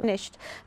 finished.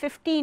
15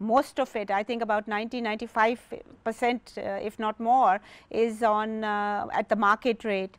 most of it, I think about 90-95% if not more is on at the market rate.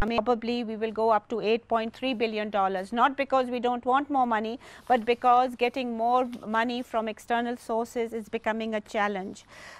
probably we will go up to $8.3 billion, not because we don't want more money, but because getting more money from external sources is becoming a challenge.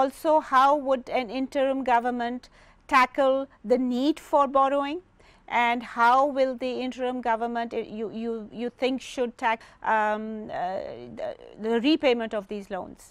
also how would an interim government tackle the need for borrowing, and how will the interim government you think should tackle the repayment of these loans?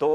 2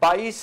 22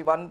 $1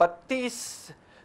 32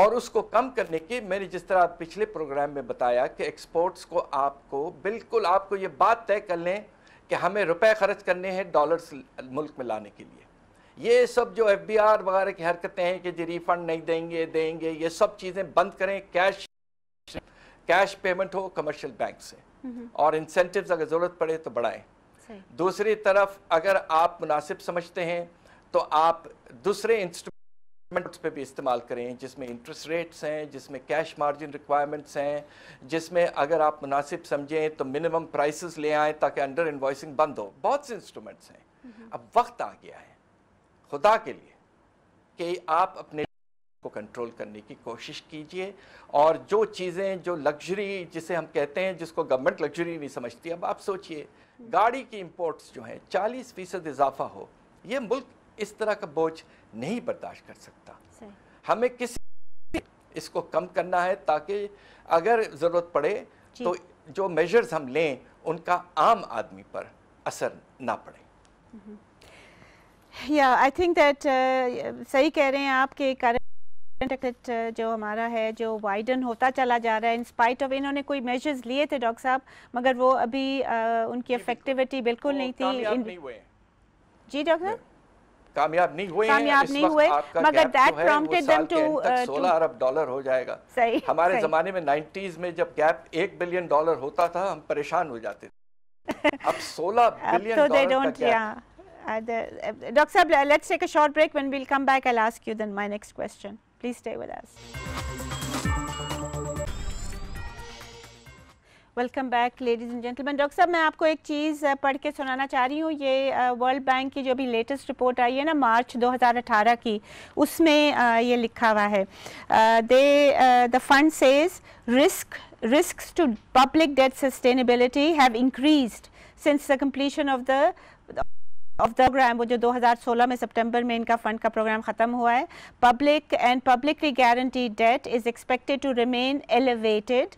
اور اس کو کم کرنے کی میں نے جس طرح پچھلے programme میں بتایا کہ ایکسپورٹس کو آپ کو بالکل آپ کو یہ بات طے کر لیں کہ ہمیں روپے خرچ کرنے ہیں ڈالرز ملک میں لانے کے لیے. یہ سب جو FBR وغیرہ کی حرکتیں ہیں کہ جی ریفنڈ نہیں دیں گے یہ سب چیزیں بند کریں. کیش پیمنٹ ہو کمرشل بینک سے اور انسینٹیوز اگر ضرورت پڑے تو بڑھائیں. دوسری طرف اگر آپ مناسب سمجھتے ہیں تو آپ دوسرے انسٹرومنٹس پہ بھی استعمال کریں جس میں انٹرسٹ ریٹس ہیں, جس میں کیش مارجن ریکوائرمنٹس ہیں, جس میں اگر آپ مناسب سمجھیں تو منیمم پرائسز لے آئیں تاکہ انڈر انوائسنگ بند ہو. بہت سے انسٹرومنٹس ہیں. اب وقت آ گیا ہے خدا کے لیے کہ آپ اپنے کو کنٹرول کرنے کی کوشش کیجئے اور جو چیزیں جو لگژری جسے ہم کہتے ہیں جس کو گورنمنٹ لگژری نہیں سمجھتی. اب آپ سوچئے گاڑی کی امپورٹس جو ہیں 40% اضافہ ہو, یہ ملک اس طرح کا بوجھ نہیں برداشت کر سکتا. ہمیں کسی اس کو کم کرنا ہے تاکہ اگر ضرورت پڑے تو جو میجرز ہم لیں ان کا عام آدمی پر اثر نہ پڑے. یا آئی تھنک دیٹ صحیح کہہ رہے ہیں آپ کہ جو ہمارا ہے جو وائڈن ہوتا چلا جا رہا ہے ان اسپائٹ آف انہوں نے کوئی میجرز لیے تھے ڈاکٹر صاحب مگر وہ ابھی ان کی افیکٹیوٹی بالکل نہیں تھی. جی ڈاکٹر صاحب کامیاب نہیں ہوئے مگر دیٹ پرومپٹڈ them to 16 ارب ڈالر ہو جائے گا. ہمارے زمانے میں 90s میں جب گیپ $1 بلین ہوتا تھا ہم پریشان ہو جاتے تھے. اب 16 بلین ڈالر کا gap. Dr. Saab, let's take a short break. When we'll come back, I'll ask you then my next question. Please stay with us. Welcome back ladies and gentlemen. Doctor صاحب میں آپ کو ایک چیز پڑھ کے سنانا چاہ رہی ہوں. یہ ورلڈ بینک کی جو بھی لیٹسٹ رپورٹ آئی ہے نا مارچ 2018 کی, اس میں یہ لکھا ہوا ہے the fund says risks to public debt sustainability have increased since the completion of the programme. وہ جو 2016 میں سپٹمبر میں ان کا فنڈ کا پروگرام ختم ہوا ہے. Public and publicly guaranteed debt is expected to remain elevated,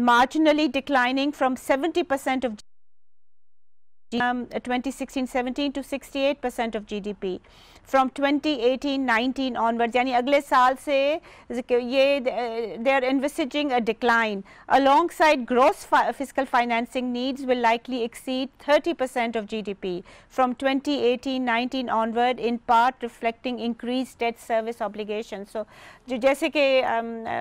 marginally declining from 70% of 2016-17 to 68% of GDP from 2018-19 onwards. یعنی اگلے سال سے یہ they are envisaging a decline. Alongside gross fiscal financing needs will likely exceed 30% of GDP from 2018-19 onward, in part reflecting increased debt service obligations. So جیسے کہ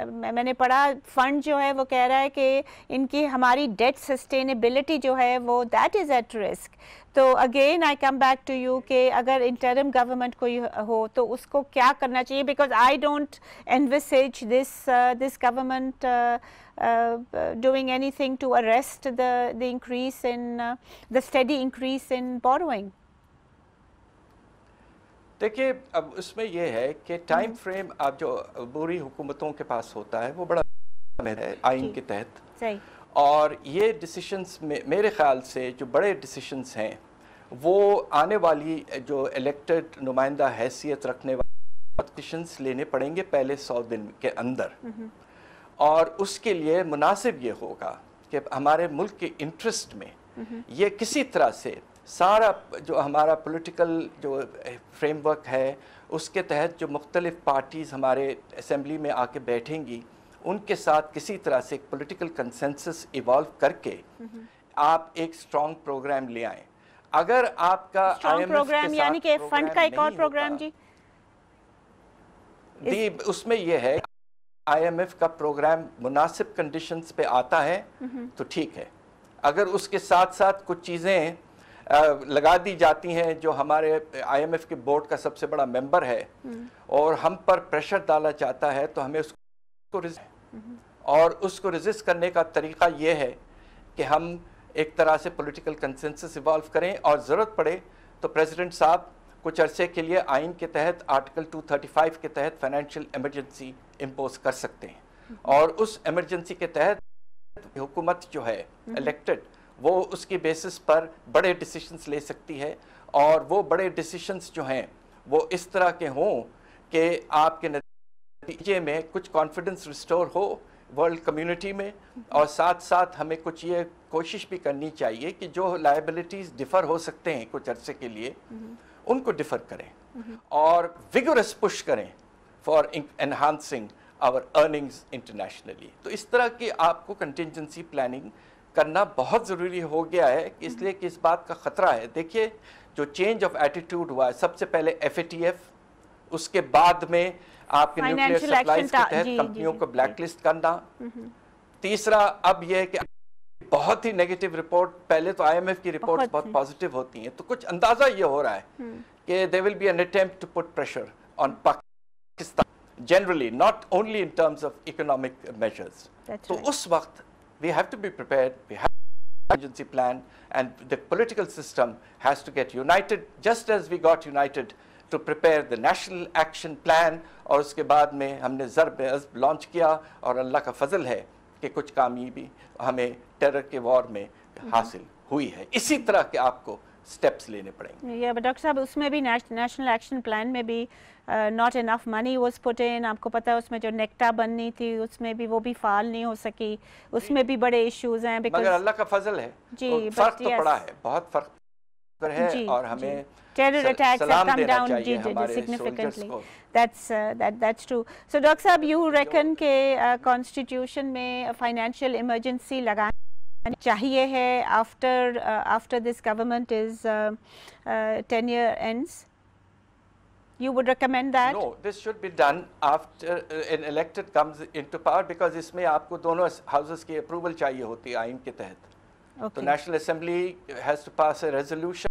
میں نے پڑھا فنڈ جو ہے وہ کہہ رہا ہے کہ ان کی ہماری ڈیٹ سسٹینیبلٹی جو ہے وہ دیٹ از ایٹ رسک. تو again I come back to you کہ اگر انٹرم گورنمنٹ کوئی ہو تو اس کو کیا کرنا چاہیے, because I don't envisage this government doing anything to arrest the increase in the steady increase in borrowing. دیکھیے اب اس میں یہ ہے کہ ٹائم فریم اب جو عبوری حکومتوں کے پاس ہوتا ہے وہ بڑا ہے آئین کے تحت. صحیح. اور یہ ڈیسیشنز میرے خیال سے جو بڑے ڈیسیشنز ہیں وہ آنے والی جو الیکٹڈ نمائندہ حیثیت رکھنے والے ڈیسیشنز لینے پڑیں گے پہلے 100 دن کے اندر. اور اس کے لیے مناسب یہ ہوگا کہ ہمارے ملک کے انٹرسٹ میں یہ کسی طرح سے سارا جو ہمارا پولیٹیکل جو فریم ورک ہے اس کے تحت جو مختلف پارٹیز ہمارے اسمبلی میں آ کے بیٹھیں گی ان کے ساتھ کسی طرح سے ایک پولیٹیکل کنسنسس ایوالو کر کے آپ ایک اسٹرانگ پروگرام لے آئیں. اگر آپ کا پروگرام یعنی کہ فنڈ کا ایک اور پروگرام جی اس میں یہ ہے IMF کا پروگرام مناسب کنڈیشنز پہ آتا ہے تو ٹھیک ہے. اگر اس کے ساتھ ساتھ کچھ چیزیں لگا دی جاتی ہیں جو ہمارے IMF کے بورڈ کا سب سے بڑا ممبر ہے اور ہم پر پریشر ڈالا چاہتا ہے تو ہمیں اس کو ریزسٹ کرنے کا طریقہ یہ ہے کہ ہم ایک طرح سے پولیٹیکل کنسنسس ایوالو کریں اور ضرورت پڑے تو پریزیڈنٹ صاحب کچھ عرصے کے لیے آئین کے تحت آرٹیکل 235 کے تحت فائنینشیل ایمرجنسی امپوز کر سکتے ہیں اور اس ایمرجنسی کے تحت حکومت جو ہے الیکٹڈ وہ اس کی بیسس پر بڑے ڈیسیشنز لے سکتی ہے اور وہ بڑے ڈیسیشنز جو ہیں وہ اس طرح کے ہوں کہ آپ کے نتیجے میں کچھ کانفیڈنس ریسٹور ہو ورلڈ کمیونٹی میں. اور ساتھ ساتھ ہمیں کچھ یہ کوشش بھی کرنی چاہیے کہ جو لائبلٹیز ڈیفر ہو سکتے ہیں کچھ عرصے کے لیے ان کو ڈیفر کریں اور ویگورس پش کریں for enhancing our earnings internationally. تو اس طرح کی آپ کو contingency planning کرنا بہت ضروری ہو گیا ہے، اس لیے کہ اس بات کا خطرہ ہے. دیکھیے جو چینج آف ایٹیٹیوڈ ہوا ہے، سب سے پہلے FATF، اس کے بعد میں آپ کے نیوکلیئر سپلائز کے تحت کمپنیوں کو بلیک لسٹ کرنا. تیسرا اب یہ ہے کہ بہت ہی نیگیٹو رپورٹ، پہلے تو IMF کی رپورٹس بہت پازیٹیو ہوتی ہیں، تو کچھ اندازہ یہ ہو رہا ہے کہ there will be an attempt to put pressure on Pakistan generally, not only in terms of economic measures. تو اس وقت we have to be prepared, we have an emergency plan, and the political system has to get united, just as we got united to prepare the national action plan. اور اس کے بعد میں ہم نے ضرب عزم لانچ کیا، اور اللہ کا فضل ہے کہ کچھ کامیابی ہمیں ٹیرر کے وار میں حاصل ہوئی ہے. اسی طرح کے آپ کو سٹیپس لینے پڑیں گے. یا ڈاکٹر صاحب اس میں بھی نیشنل ایکشن پلان میں بھی not enough money was put ان. آپ کو پتہ ہے اس میں جو نیکٹا بننی تھی اس میں بھی وہ بھی فعال نہیں ہو سکی، اس میں بھی بڑے ایشوز ہیں. مگر اللہ کا فضل ہے، فرق تو پڑا ہے، بہت فرق ہے، اور ہمیں terror attacks have come down significantly. That's true. So Dr. Saab, you reckon کہ constitution میں financial emergency لگانا چاہیے ہے after this government is tenure ends? You would recommend that? No, this should be done after an elected comes into power, because اس میں آپ کو دونوں houses کی approval چاہیے ہوتی ہے آئین کے تحت. تو National Assembly has to pass a resolution,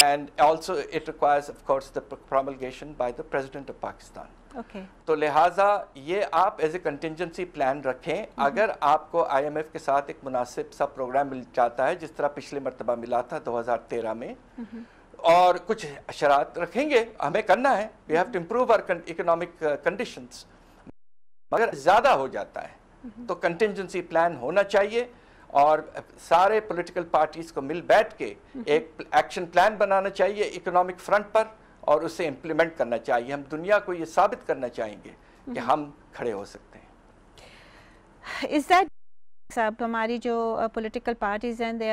and also it requires of course the promulgation by the President of Pakistan. Okay. تو لہٰذا یہ آپ ایز اے کنٹینجنسی پلان رکھیں. اگر آپ کو IMF کے ساتھ ایک مناسب سا پروگرام مل جاتا ہے جس طرح پچھلے مرتبہ ملا تھا 2013 میں، اور کچھ شرائط رکھیں گے، ہمیں کرنا ہے، we have to improve our economic conditions، مگر زیادہ ہو جاتا ہے تو کنٹینجنسی پلان ہونا چاہیے، اور سارے پولیٹیکل پارٹیز کو مل بیٹھ کے ایک ایکشن پلان بنانا چاہیے اکنامک فرنٹ پر، اور اسے امپلیمنٹ کرنا چاہیے. ہم دنیا کو یہ ثابت کرنا چاہیں گے کہ ہم کھڑے ہو سکتے ہیں. Is that صاحب ہماری جو پولیٹیکل پارٹیز ہیں they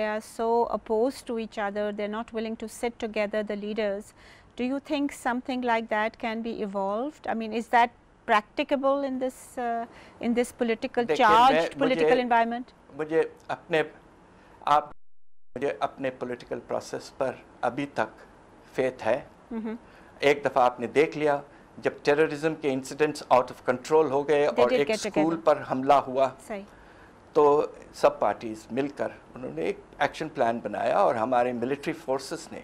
are so opposed to each other, they're not willing to sit together, the leaders. Do you think something like that can be evolved? I mean, is that practicable in this political charged political environment? مجھے اپنے political process پر ابھی تک faith ہے. ایک دفعہ آپ نے دیکھ لیا جب ٹیررزم کے انسیڈنٹس آؤٹ آف کنٹرول ہو گئے اور ایک اسکول پر حملہ ہوا، تو سب پارٹیز مل کر انہوں نے ایک ایکشن پلان بنایا، اور ہمارے ملٹری فورسز نے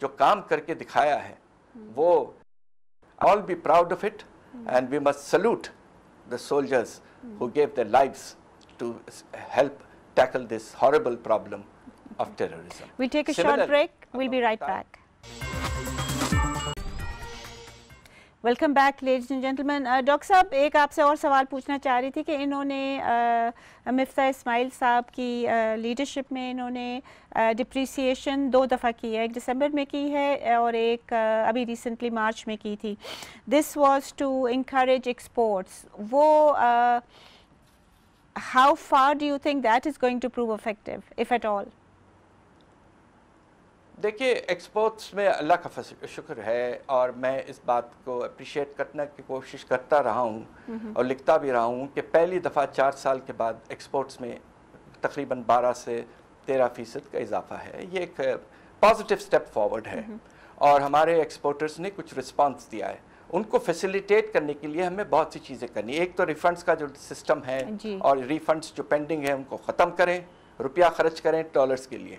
جو کام کر کے دکھایا ہے وہ all be proud of it, and we must salute the soldiers who gave their lives to help tackle this horrible problem of terrorism. We'll take a short break. We'll be right back. Welcome back ladies and gentlemen. Doctor صاحب ایک آپ سے اور سوال پوچھنا چاہ رہی تھی کہ انہوں نے مفتاح اسماعیل صاحب کی لیڈرشپ میں انہوں نے ڈپریسیشن 2 دفعہ کی ہے، ایک دسمبر میں کی ہے اور ایک ابھی ریسنٹلی مارچ میں کی تھی. This was to encourage exports. وہ how far do you think that is going to prove effective of at all? دیکھیے ایکسپورٹس میں اللہ کا شکر ہے، اور میں اس بات کو اپریشیٹ کرنے کی کوشش کرتا رہا ہوں اور لکھتا بھی رہا ہوں کہ پہلی دفعہ 4 سال کے بعد ایکسپورٹس میں تقریباً 12 سے 13% کا اضافہ ہے. یہ ایک پازیٹیو سٹیپ فارورڈ ہے، اور ہمارے ایکسپورٹرز نے کچھ رسپانس دیا ہے. ان کو فیسیلیٹیٹ کرنے کے لیے ہمیں بہت سی چیزیں کرنی. ایک تو ریفنڈس کا جو سسٹم ہے، اور ریفنڈس جو پینڈنگ ہے ان کو ختم کریں، روپیہ خرچ کریں ڈالرز کے لیے.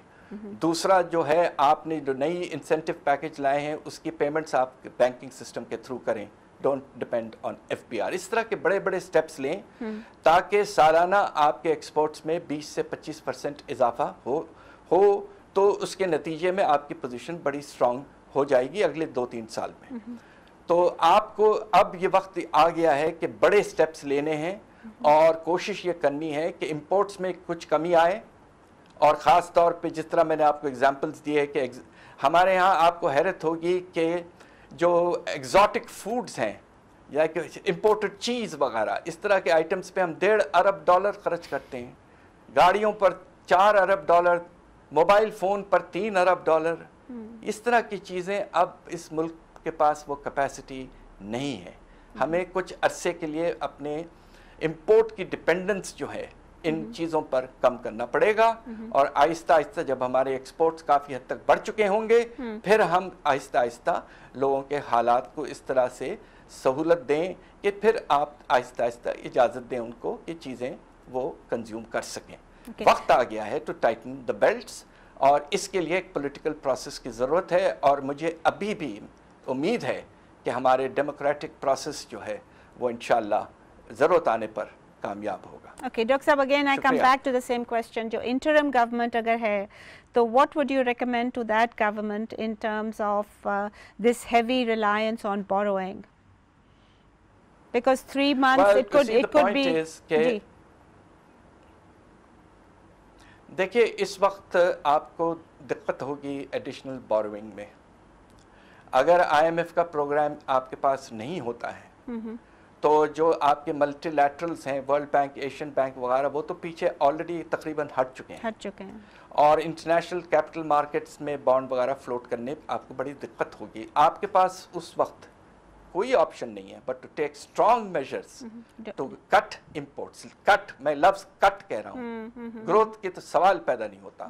دوسرا جو ہے آپ نے جو نئی انسینٹیو پیکج لائے ہیں اس کی پیمنٹس آپ بینکنگ سسٹم کے تھرو کریں، ڈونٹ ڈپینڈ آن FBR. اس طرح کے بڑے بڑے سٹیپس لیں تاکہ سالانہ آپ کے ایکسپورٹس میں 20 سے 25% اضافہ ہو تو اس کے نتیجے میں آپ کی پوزیشن بڑی اسٹرانگ ہو جائے گی اگلے 2-3 سال میں. تو آپ کو اب یہ وقت آ گیا ہے کہ بڑے سٹیپس لینے ہیں، اور کوشش یہ کرنی ہے کہ امپورٹس میں کچھ کمی آئے، اور خاص طور پہ جس طرح میں نے آپ کو ایگزامپلس دیے کہ ہمارے ہاں آپ کو حیرت ہوگی کہ جو ایگزاٹک فوڈز ہیں یا کہ امپورٹڈ چیز وغیرہ اس طرح کے آئٹمس پہ ہم $1.5 ارب خرچ کرتے ہیں، گاڑیوں پر $4 ارب، موبائل فون پر $3 ارب. اس طرح کی چیزیں اب اس ملک کے پاس وہ کیپیسٹی نہیں ہے. ہمیں کچھ عرصے کے لیے اپنے امپورٹ کی ڈپینڈنس جو ہے ان چیزوں پر کم کرنا پڑے گا, اور آہستہ آہستہ جب ہمارے ایکسپورٹس کافی حد تک بڑھ چکے ہوں گے پھر ہم آہستہ آہستہ لوگوں کے حالات کو اس طرح سے سہولت دیں کہ پھر آپ آہستہ آہستہ اجازت دیں ان کو کہ چیزیں وہ کنزیوم کر سکیں. وقت آ گیا ہے ٹو ٹائٹن دا بیلٹس, اور اس کے لیے ایک پولیٹیکل پروسیس کی ضرورت ہے, اور مجھے ابھی بھی امید ہے کہ ہمارے ڈیموکریٹک پروسیس جو ہے وہ انشاءاللہ ضرورت آنے پر کامیاب ہوگا. Okay, Dr. Saab, again I come back to the same question. جو interim government اگر ہے تو what would you recommend to that government in terms of this heavy reliance on borrowing? Because 3 months it could be. جی دیکھیے اس وقت آپ کو دقت ہوگی ایڈیشنل بوروئنگ میں. اگر آئی ایم ایف کا پروگرام آپ کے پاس نہیں ہوتا ہے تو جو آپ کے ملٹی لیٹرلز ہیں, ورلڈ بینک, ایشین بینک وغیرہ, وہ تو پیچھے آلریڈی تقریباً ہٹ چکے ہیں, اور انٹرنیشنل کیپٹل مارکیٹس میں بانڈ وغیرہ فلوٹ کرنے آپ کو بڑی دقت ہوگی. آپ کے پاس اس وقت کوئی آپشن نہیں ہے but to take strong measures to cut imports. Cut, میں لفظ کٹ کہہ رہا ہوں, گروتھ کی تو سوال پیدا نہیں ہوتا.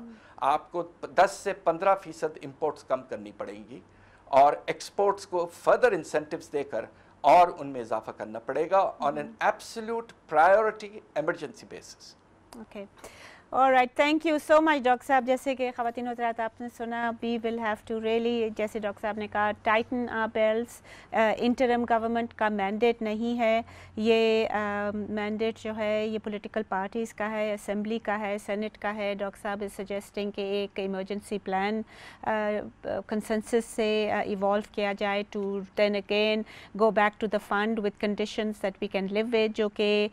آپ کو 10 سے 15% امپورٹس کم کرنی پڑیں گی, اور ایکسپورٹس کو فردر انسینٹیوز دے کر اور ان میں اضافہ کرنا پڑے گا on an absolute priority emergency basis. Okay, alright, thank you so much doctor صاحب. جیسے کہ خواتین حضرات آپ نے سنا, we will have to really, جیسے ڈاکٹر صاحب نے کہا, tighten our belts. Interim government کا مینڈیٹ نہیں ہے, یہ مینڈیٹ جو ہے یہ پولیٹیکل پارٹیز کا ہے, اسمبلی کا ہے, سینٹ کا ہے. ڈاکٹر صاحب از سجیسٹنگ کہ ایک ایمرجنسی پلان کنسنسس سے ایوالو کیا جائے to then again go back to the fund with conditions that we can live with, جو کہ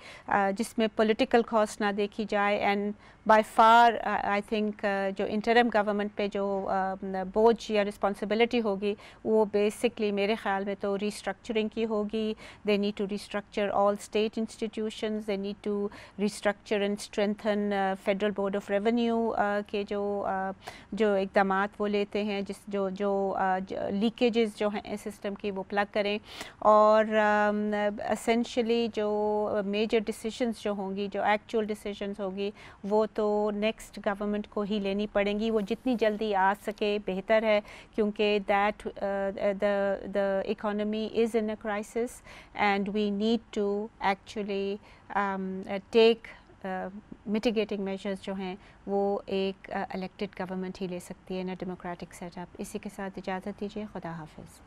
جس میں پولیٹیکل کاسٹ نہ دیکھی جائے. And by far I think جو انٹرم گورنمنٹ پہ جو بوجھ یا رسپانسبلٹی ہوگی وہ بیسکلی میرے خیال میں تو ریسٹرکچرنگ کی ہوگی. They need to restructure all state institutions, they need to restructure and strengthen Federal Board of Revenue کے جو اقدامات وہ لیتے ہیں, جو لیکیجز جو ہیں سسٹم کی وہ پلگ کریں, اور اسینشلی جو میجر ڈیسیشنز جو ہوں گی, جو ایکچوئل ڈیسیشنز ہوگی, وہ تو نیکسٹ گورنمنٹ کو ہی لینی پڑیں گی. وہ جتنی جلدی آ سکے بہتر ہے, کیونکہ that the economy is in a crisis and we need to actually take mitigating measures جو ہیں وہ ایک الیکٹڈ گورنمنٹ ہی لے سکتی ہے ان اے ڈیموکریٹک سیٹ اپ. اسی کے ساتھ اجازت دیجیے, خدا حافظ.